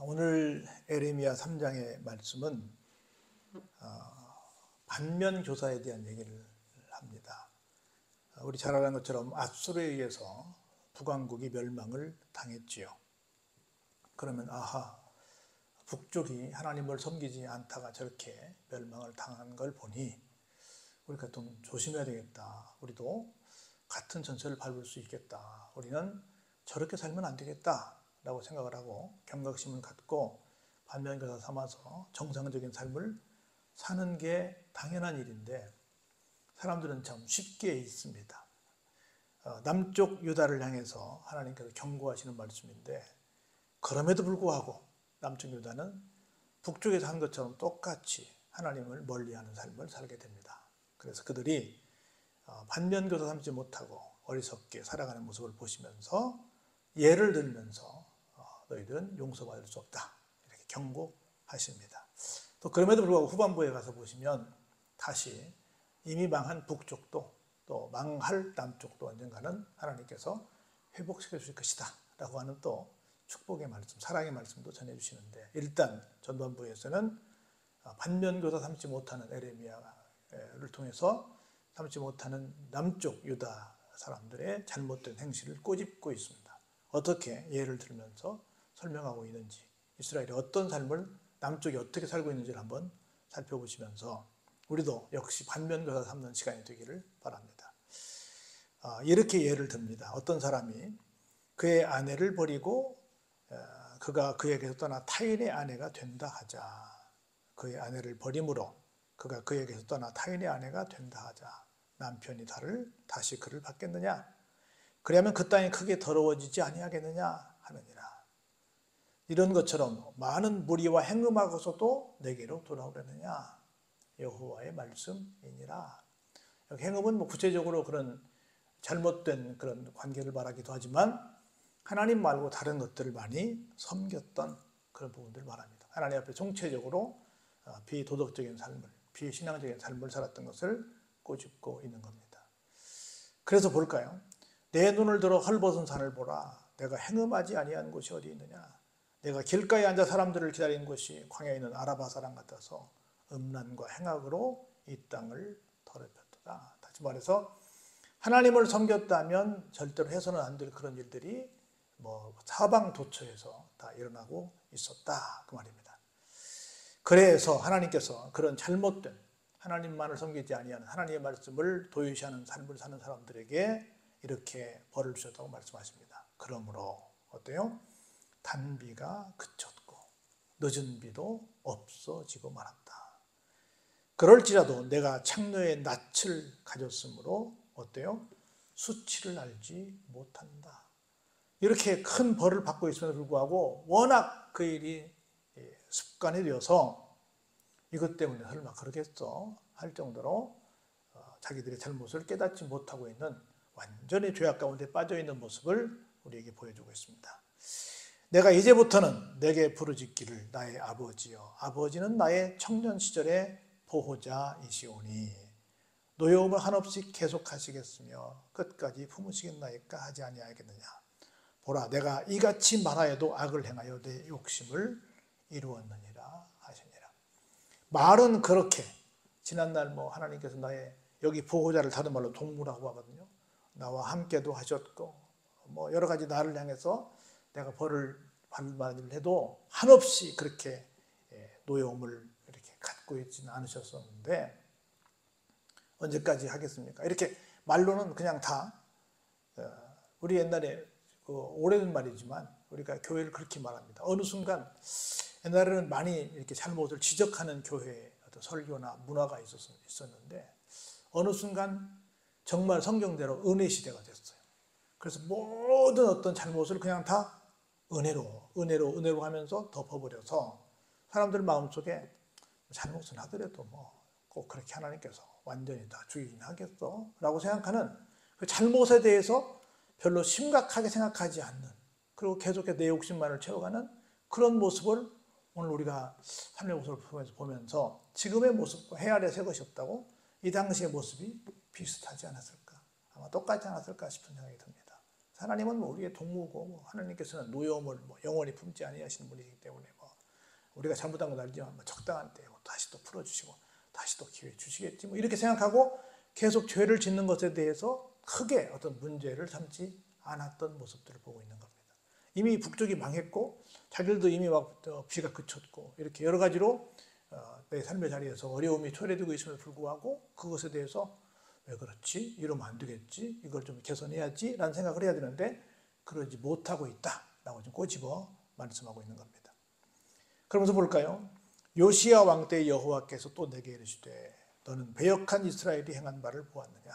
오늘 에레미야 3장의 말씀은 반면교사에 대한 얘기를 합니다. 우리 잘 아는 것처럼 앗수르에 의해서 북왕국이 멸망을 당했지요. 그러면 북쪽이 하나님을 섬기지 않다가 저렇게 멸망을 당한 걸 보니 우리가 좀 조심해야 되겠다. 우리도 같은 전철을 밟을 수 있겠다. 우리는 저렇게 살면 안 되겠다 라고 생각을 하고 경각심을 갖고 반면교사 삼아서 정상적인 삶을 사는 게 당연한 일인데 사람들은 참 쉽게 있습니다. 남쪽 유다를 향해서 하나님께서 경고하시는 말씀인데 그럼에도 불구하고 남쪽 유다는 북쪽에서 한 것처럼 똑같이 하나님을 멀리하는 삶을 살게 됩니다. 그래서 그들이 반면교사 삼지 못하고 어리석게 살아가는 모습을 보시면서 예를 들면서 너희들은 용서받을 수 없다 이렇게 경고하십니다. 또 그럼에도 불구하고 후반부에 가서 보시면 다시 이미 망한 북쪽도 또 망할 남쪽도 언젠가는 하나님께서 회복시켜 주실 것이다 라고 하는 또 축복의 말씀, 사랑의 말씀도 전해주시는데 일단 전반부에서는 반면교사 삼지 못하는 에레미야를 통해서 삼지 못하는 남쪽 유다 사람들의 잘못된 행실을 꼬집고 있습니다. 어떻게 예를 들면서 설명하고 있는지, 이스라엘이 어떤 삶을 남쪽이 어떻게 살고 있는지를 한번 살펴보시면서 우리도 역시 반면교사 삼는 시간이 되기를 바랍니다. 이렇게 예를 듭니다. 어떤 사람이 그의 아내를 버리고 그가 그에게서 떠나 타인의 아내가 된다 하자. 그의 아내를 버림으로 그가 그에게서 떠나 타인의 아내가 된다 하자. 남편이 다시 그를 받겠느냐? 그러면 그 땅이 크게 더러워지지 아니하겠느냐 하느니라. 이런 것처럼 많은 무리와 행음하고서도 내게로 돌아오려느냐? 여호와의 말씀이니라. 여기 행음은 구체적으로 그런 잘못된 그런 관계를 말하기도 하지만 하나님 말고 다른 것들을 많이 섬겼던 그런 부분들을 말합니다. 하나님 앞에 총체적으로 비도덕적인 삶을, 비신앙적인 삶을 살았던 것을 꼬집고 있는 겁니다. 그래서 볼까요? 내 눈을 들어 헐벗은 산을 보라. 내가 행음하지 아니한 곳이 어디 있느냐? 내가 길가에 앉아 사람들을 기다리는 곳이 광야에 있는 아라바 사람 같아서 음란과 행악으로 이 땅을 더럽혔도다. 다시 말해서 하나님을 섬겼다면 절대로 해서는 안 될 그런 일들이 사방 도처에서 다 일어나고 있었다 그 말입니다. 그래서 하나님께서 그런 잘못된 하나님만을 섬기지 아니하는 하나님의 말씀을 도외시하는 삶을 사는 사람들에게 이렇게 벌을 주셨다고 말씀하십니다. 그러므로 어때요? 단비가 그쳤고 늦은 비도 없어지고 말았다. 그럴지라도 내가 창녀의 낯을 가졌으므로 어때요? 수치를 알지 못한다. 이렇게 큰 벌을 받고 있음에도 불구하고 워낙 그 일이 습관이 되어서 이것 때문에 설마 그러겠어 할 정도로 자기들의 잘못을 깨닫지 못하고 있는 완전히 죄악 가운데 빠져있는 모습을 우리에게 보여주고 있습니다. 내가 이제부터는 내게 부르짖기를 나의 아버지여. 아버지는 나의 청년 시절의 보호자이시오니 노여움을 한없이 계속하시겠으며 끝까지 품으시겠나이까 하지 아니하겠느냐. 보라 내가 이같이 말하여도 악을 행하여 내 욕심을 이루었느니라 하시니라. 말은 그렇게 지난날 하나님께서 나의 여기 보호자를 다른 말로 동무라고 하거든요. 나와 함께도 하셨고 여러 가지 나를 향해서 내가 벌을 받는 일을 해도 한없이 그렇게 노여움을 이렇게 갖고 있지는 않으셨었는데 언제까지 하겠습니까? 이렇게 말로는 그냥 다 우리 옛날에 오래된 말이지만 우리가 교회를 그렇게 말합니다. 어느 순간 옛날에는 많이 이렇게 잘못을 지적하는 교회의 어떤 설교나 문화가 있었는데 어느 순간 정말 성경대로 은혜 시대가 됐어요. 그래서 모든 어떤 잘못을 그냥 다 은혜로 하면서 덮어버려서 사람들 마음속에 잘못을 하더라도 꼭 그렇게 하나님께서 완전히 다 죽이긴 하겠어 라고 생각하는 그 잘못에 대해서 별로 심각하게 생각하지 않는 그리고 계속해서 내 욕심만을 채워가는 그런 모습을 오늘 우리가 삶의 모습을 보면서 지금의 모습과 해아래 새 것이 없다고 이 당시의 모습이 비슷하지 않았을까 아마 똑같지 않았을까 싶은 생각이 듭니다. 하나님은 뭐 우리의 동무고 뭐 하나님께서는 노여움을 뭐 영원히 품지 아니하시는 분이기 때문에 뭐 우리가 잘못한 건 알지만 뭐 적당한 때 뭐 다시 또 풀어주시고 다시 또 기회 주시겠지 뭐 이렇게 생각하고 계속 죄를 짓는 것에 대해서 크게 어떤 문제를 삼지 않았던 모습들을 보고 있는 겁니다. 이미 북쪽이 망했고 자기들도 이미 막 비가 그쳤고 이렇게 여러 가지로 내 삶의 자리에서 어려움이 초래되고 있음에도 불구하고 그것에 대해서 왜 그렇지? 이러면 안 되겠지? 이걸 좀 개선해야지? 라는 생각을 해야 되는데 그러지 못하고 있다라고 좀 꼬집어 말씀하고 있는 겁니다. 그러면서 볼까요? 요시야 왕 때 여호와께서 또 내게 이르시되 너는 배역한 이스라엘이 행한 바를 보았느냐?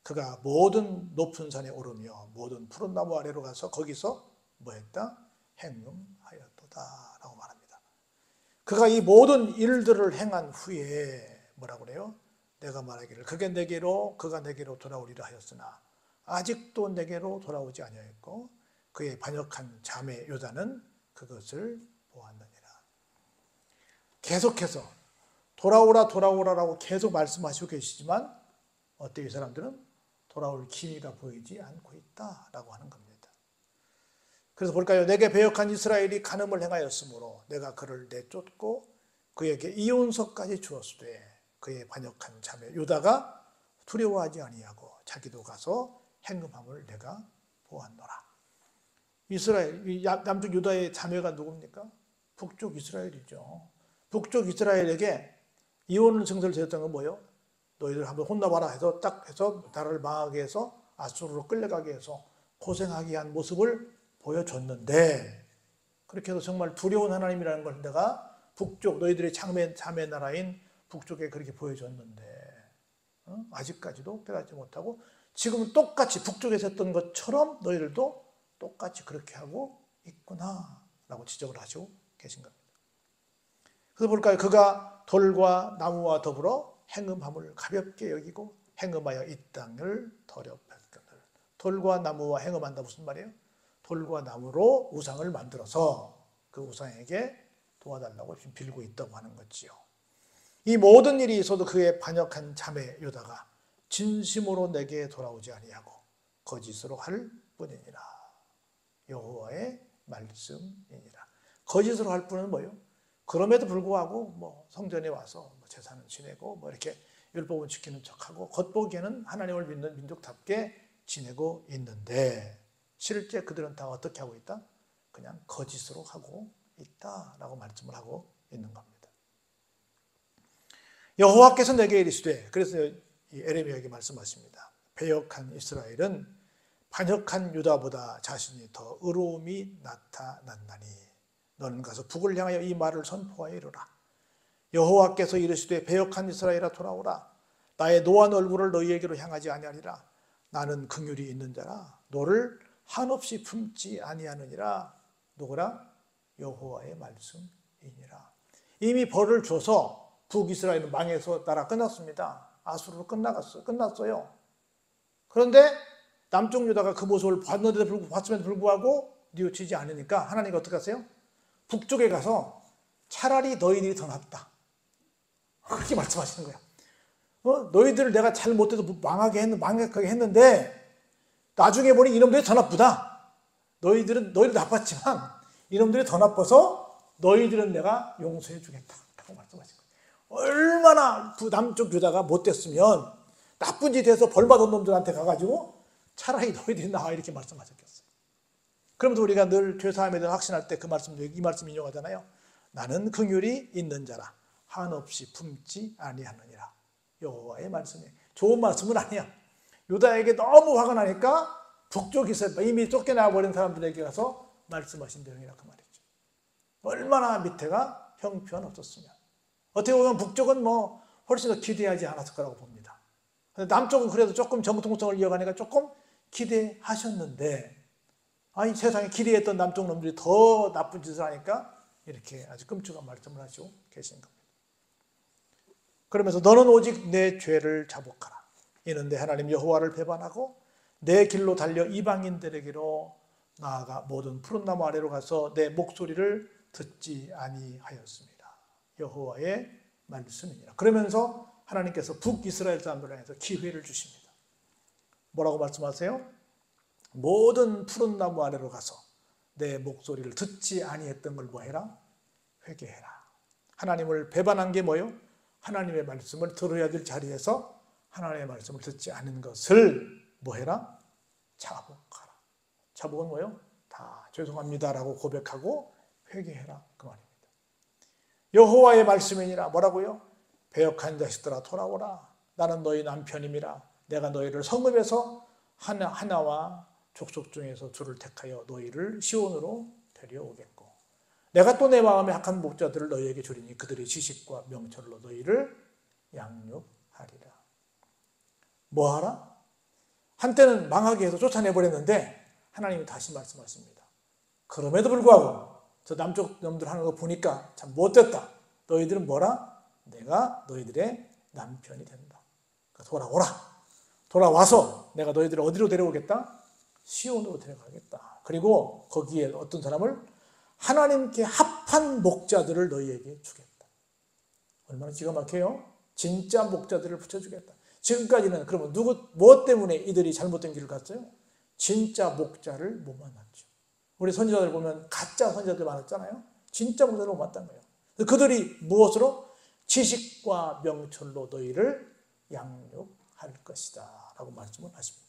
그가 모든 높은 산에 오르며 모든 푸른 나무 아래로 가서 거기서 뭐했다? 행음하였도다 라고 말합니다. 그가 이 모든 일들을 행한 후에 뭐라고 그래요? 내가 말하기를 그가 내게로 돌아오리라 하였으나 아직도 내게로 돌아오지 아니하였고 그의 반역한 자매 요단은 그것을 보았느니라. 계속해서 돌아오라라고 계속 말씀하시고 계시지만 어때 이 사람들은 돌아올 기미가 보이지 않고 있다라고 하는 겁니다. 그래서 볼까요? 내게 배역한 이스라엘이 간음을 행하였으므로 내가 그를 내쫓고 그에게 이혼서까지 주었으되 그의 반역한 자매 유다가 두려워하지 아니하고 자기도 가서 행음함을 내가 보았노라. 이스라엘, 남쪽 유다의 자매가 누굽니까? 북쪽 이스라엘이죠. 북쪽 이스라엘에게 이혼을 증서를 드렸던 건 뭐예요? 너희들 한번 혼나봐라 해서 딱 해서 나라를 망하게 해서 아수르로 끌려가게 해서 고생하게 한 모습을 보여줬는데 그렇게 해서 정말 두려운 하나님이라는 걸 내가 북쪽 너희들의 자매 나라인 북쪽에 그렇게 보여줬는데 아직까지도 깨닫지 못하고 지금 똑같이 북쪽에서 했던 것처럼 너희들도 똑같이 그렇게 하고 있구나 라고 지적을 하시고 계신 겁니다. 그래서 볼까요? 그가 돌과 나무와 더불어 행음함을 가볍게 여기고 행음하여 이 땅을 더럽혔거늘. 돌과 나무와 행음한다 무슨 말이에요? 돌과 나무로 우상을 만들어서 그 우상에게 도와달라고 지금 빌고 있다고 하는 거지요. 이 모든 일이 있어도 그의 반역한 자매 요다가 진심으로 내게 돌아오지 아니하고 거짓으로 할 뿐이니라. 여호와의 말씀이니라. 거짓으로 할 뿐은 뭐예요? 그럼에도 불구하고 뭐 성전에 와서 뭐 제사는 지내고 뭐 이렇게 율법은 지키는 척하고 겉보기에는 하나님을 믿는 민족답게 지내고 있는데 실제 그들은 다 어떻게 하고 있다? 그냥 거짓으로 하고 있다라고 말씀을 하고 있는 겁니다. 여호와께서 내게 이르시되 그래서 이 에레미야에게 말씀하십니다. 배역한 이스라엘은 반역한 유다보다 자신이 더 의로움이 나타났나니 너는 가서 북을 향하여 이 말을 선포하여 이르라. 여호와께서 이르시되 배역한 이스라엘아 돌아오라. 나의 노한 얼굴을 너희에게로 향하지 아니하리라. 나는 긍휼이 있는 자라. 너를 한없이 품지 아니하느니라. 누구라? 여호와의 말씀이니라. 이미 벌을 줘서 북이스라엘은 망해서 나라 끝났습니다. 아수르로 끝났어요. 그런데 남쪽 유다가 그 모습을 봤음에도 불구하고 뉘우치지 않으니까 하나님이 어떻게 하세요? 북쪽에 가서 차라리 너희들이 더 낫다. 그렇게 말씀하시는 거야. 너희들을 내가 잘못해서 망하게 했는데 나중에 보니 이놈들이 더 나쁘다. 너희들 나빴지만 이놈들이 더 나빠서 너희들은 내가 용서해 주겠다. 라고 말씀하신 거예요. 얼마나 남쪽 유다가 못됐으면 나쁜 짓 해서 벌받은 놈들한테 가가지고 차라리 너희들이 나와 이렇게 말씀하셨겠어요. 그러면서 우리가 늘 죄사함에 대해 확신할 때 이 말씀 인용하잖아요. 나는 긍휼이 있는 자라 한없이 품지 아니하느니라. 여호와의 말씀이 좋은 말씀은 아니야. 유다에게 너무 화가 나니까 북쪽에서 이미 쫓겨나 버린 사람들에게 가서 말씀하신 내용이라 그 말이죠. 얼마나 밑에가 형편없었으면. 어떻게 보면 북쪽은 뭐 훨씬 더 기대하지 않았을 거라고 봅니다. 남쪽은 그래도 조금 정통성을 이어가니까 조금 기대하셨는데 아니 세상에 기대했던 남쪽 놈들이 더 나쁜 짓을 하니까 이렇게 아주 끔찍한 말씀을 하시고 계신 겁니다. 그러면서 너는 오직 내 죄를 자복하라. 이는 내 하나님 여호와를 배반하고 내 길로 달려 이방인들에게로 나아가 모든 푸른 나무 아래로 가서 내 목소리를 듣지 아니하였습니다. 여호와의 말씀이니라. 그러면서 하나님께서 북이스라엘 사람들을 향해서 기회를 주십니다. 뭐라고 말씀하세요? 모든 푸른 나무 아래로 가서 내 목소리를 듣지 아니했던 걸 뭐해라? 회개해라. 하나님을 배반한 게 뭐예요? 하나님의 말씀을 들어야 될 자리에서 하나님의 말씀을 듣지 않은 것을 뭐해라? 자복하라. 자복은 뭐예요? 다 죄송합니다라고 고백하고 회개해라 그 말입니다. 여호와의 말씀이니라 뭐라고요? 배역한 자식들아 돌아오라. 나는 너희 남편임이라. 내가 너희를 성읍에서 하나와 족속 중에서 둘을 택하여 너희를 시온으로 데려오겠고 내가 또 내 마음에 악한 목자들을 너희에게 주리니 그들의 지식과 명철로 너희를 양육하리라. 뭐하라? 한때는 망하게 해서 쫓아내버렸는데 하나님이 다시 말씀하십니다. 그럼에도 불구하고 저 남쪽 놈들 하는 거 보니까 참 못됐다. 너희들은 뭐라? 내가 너희들의 남편이 된다. 돌아오라. 돌아와서 내가 너희들을 어디로 데려오겠다? 시온으로 데려가겠다. 그리고 거기에 어떤 사람을 하나님께 합한 목자들을 너희에게 주겠다. 얼마나 기가 막혀요? 진짜 목자들을 붙여주겠다. 지금까지는 그러면 무엇 때문에 이들이 잘못된 길을 갔어요? 진짜 목자를 못 만났죠. 우리 선지자들 보면 가짜 선지자들 많았잖아요. 진짜 목자를 못 만났던 거예요. 그들이 무엇으로? 지식과 명철로 너희를 양육할 것이다 라고 말씀을 하십니다.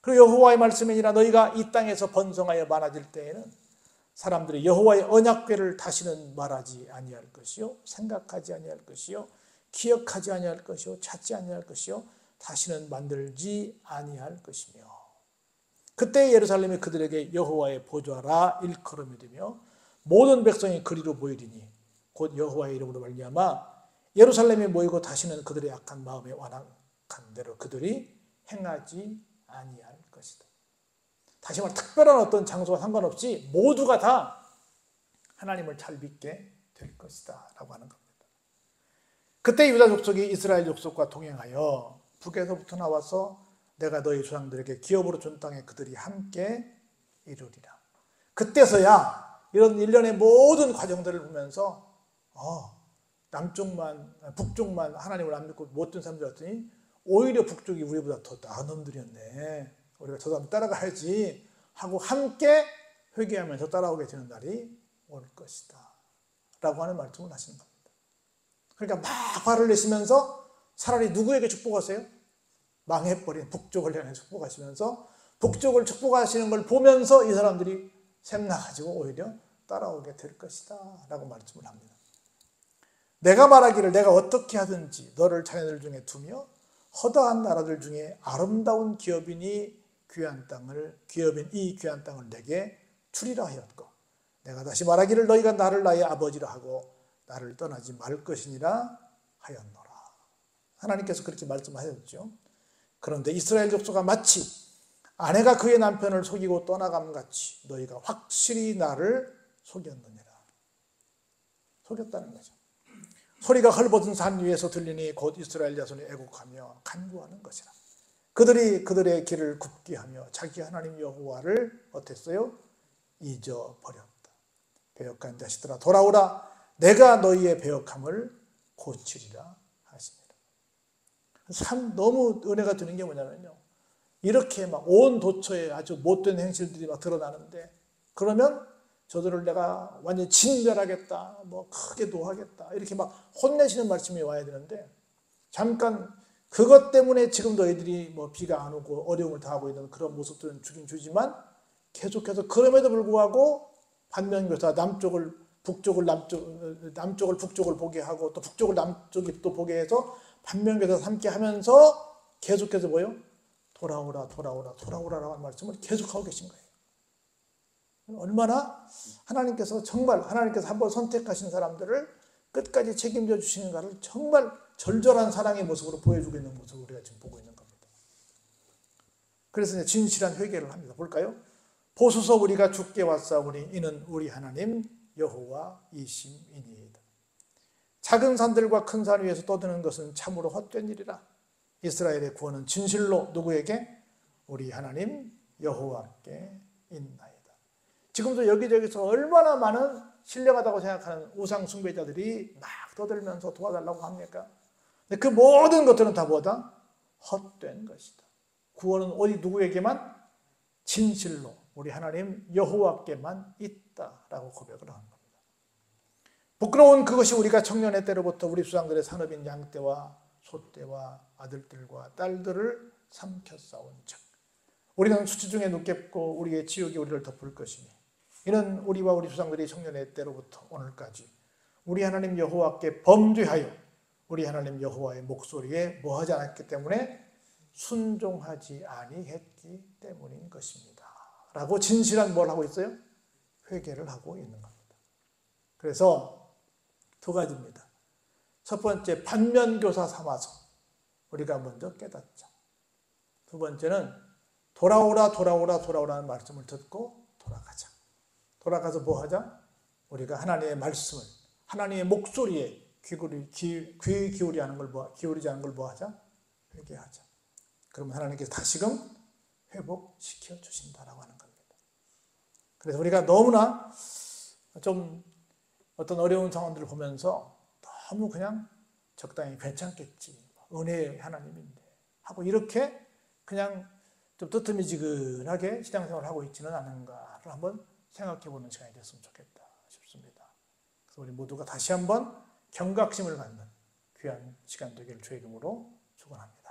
그리고 여호와의 말씀이니라 너희가 이 땅에서 번성하여 많아질 때에는 사람들이 여호와의 언약궤를 다시는 말하지 아니할 것이요 생각하지 아니할 것이요 기억하지 아니할 것이요 찾지 아니할 것이요 다시는 만들지 아니할 것이며 그때 예루살렘이 그들에게 여호와의 보좌라 일컬음이 되며 모든 백성이 그리로 보이리니 곧 여호와의 이름으로 말미암아 예루살렘에 모이고 다시는 그들의 악한 마음에 완악한 대로 그들이 행하지 아니할 것이다. 다시 말해 특별한 어떤 장소와 상관없이 모두가 다 하나님을 잘 믿게 될 것이다 라고 하는 겁니다. 그때 유다 족속이 이스라엘 족속과 동행하여 북에서부터 나와서 내가 너희 조상들에게 기업으로 준 땅에 그들이 함께 이루리라. 그때서야 이런 일련의 모든 과정들을 보면서 북쪽만 하나님을 안 믿고 못된 사람들 같더니 오히려 북쪽이 우리보다 더 나은 놈들이었네. 우리가 저 사람 따라가야지 하고 함께 회개하면서 따라오게 되는 날이 올 것이다 라고 하는 말씀을 하시는 겁니다. 그러니까 막 화를 내시면서 차라리 누구에게 축복하세요? 망해버린 북쪽을 향해 축복하시면서 북쪽을 축복하시는 걸 보면서 이 사람들이 샘나가지고 오히려 따라오게 될 것이다 라고 말씀을 합니다. 내가 말하기를 내가 어떻게 하든지 너를 자녀들 중에 두며 허다한 나라들 중에 아름다운 기업인 이 귀한 땅을 내게 주리라 하였고 내가 다시 말하기를 너희가 나를 나의 아버지라 하고 나를 떠나지 말 것이니라 하였노라. 하나님께서 그렇게 말씀하셨죠. 그런데 이스라엘 족속아 마치 아내가 그의 남편을 속이고 떠나감같이 너희가 확실히 나를 속였느니라. 속였다는 거죠. 소리가 헐벗은 산 위에서 들리니 곧 이스라엘 자손이 애곡하며 간구하는 것이라. 그들이 그들의 길을 굽게 하며 자기 하나님 여호와를 어땠어요? 잊어버렸다. 배역한 자식들아 돌아오라. 내가 너희의 배역함을 고치리라 하십니다. 참 너무 은혜가 되는 게 뭐냐면요. 이렇게 막 온 도처에 아주 못된 행실들이 막 드러나는데 그러면 저들을 내가 완전히 진멸하겠다, 뭐 크게 노하겠다 이렇게 막 혼내시는 말씀이 와야 되는데 잠깐 그것 때문에 지금 너희들이 뭐 비가 안 오고 어려움을 당하고 있는 그런 모습들은 주긴 주지만 계속해서 그럼에도 불구하고 반면교사 남쪽을 북쪽을 보게 하고 또 북쪽을 남쪽이 또 보게 해서 반면교사 함께 하면서 계속해서 뭐요? 돌아오라라고 하는 말씀을 계속하고 계신 거예요. 얼마나 하나님께서 한번 선택하신 사람들을 끝까지 책임져 주시는가를 정말 절절한 사랑의 모습으로 보여주고 있는 모습을 우리가 지금 보고 있는 겁니다. 그래서 이제 진실한 회개를 합니다. 볼까요? 보소서 우리가 주께 왔사오니 이는 우리 하나님 여호와이심이니이다. 작은 산들과 큰 산 위에서 떠드는 것은 참으로 헛된 일이라. 이스라엘의 구원은 진실로 누구에게? 우리 하나님 여호와께 있나이다. 지금도 여기저기서 얼마나 많은 신령하다고 생각하는 우상 숭배자들이 막 떠들면서 도와달라고 합니까? 근데 그 모든 것들은 다 뭐다? 헛된 것이다. 구원은 어디 누구에게만? 진실로 우리 하나님 여호와께만 있다라고 고백을 하는 겁니다. 부끄러운 그것이 우리가 청년의 때로부터 우리 조상들의 산업인 양떼와 소떼와 아들들과 딸들을 삼켜싸운 즉 우리는 수치 중에 눕겠고 우리의 지옥이 우리를 덮을 것이니 이는 우리와 우리 조상들이 청년의 때로부터 오늘까지 우리 하나님 여호와께 범죄하여 우리 하나님 여호와의 목소리에 뭐하지 않았기 때문에 순종하지 아니했기 때문인 것입니다. 라고 진실한 뭘 하고 있어요? 회개를 하고 있는 겁니다. 그래서 두 가지입니다. 첫 번째, 반면교사 삼아서 우리가 먼저 깨닫자. 두 번째는 돌아오라 돌아오라 돌아오라는 말씀을 듣고 돌아가자. 돌아가서 뭐 하자? 우리가 하나님의 말씀을, 하나님의 목소리에 귀 기울이지 않은 걸 뭐 하자? 회개하자. 그러면 하나님께서 다시금 회복시켜 주신다라고 하는 겁니다. 그래서 우리가 너무나 좀 어떤 어려운 상황들을 보면서 너무 그냥 적당히 괜찮겠지, 은혜의 하나님인데 하고 이렇게 그냥 좀 뜨뜻미지근하게 신앙생활을 하고 있지는 않은가를 한번 생각해보는 시간이 됐으면 좋겠다 싶습니다. 그래서 우리 모두가 다시 한번 경각심을 갖는 귀한 시간 되기를 주의 이름으로 축원합니다.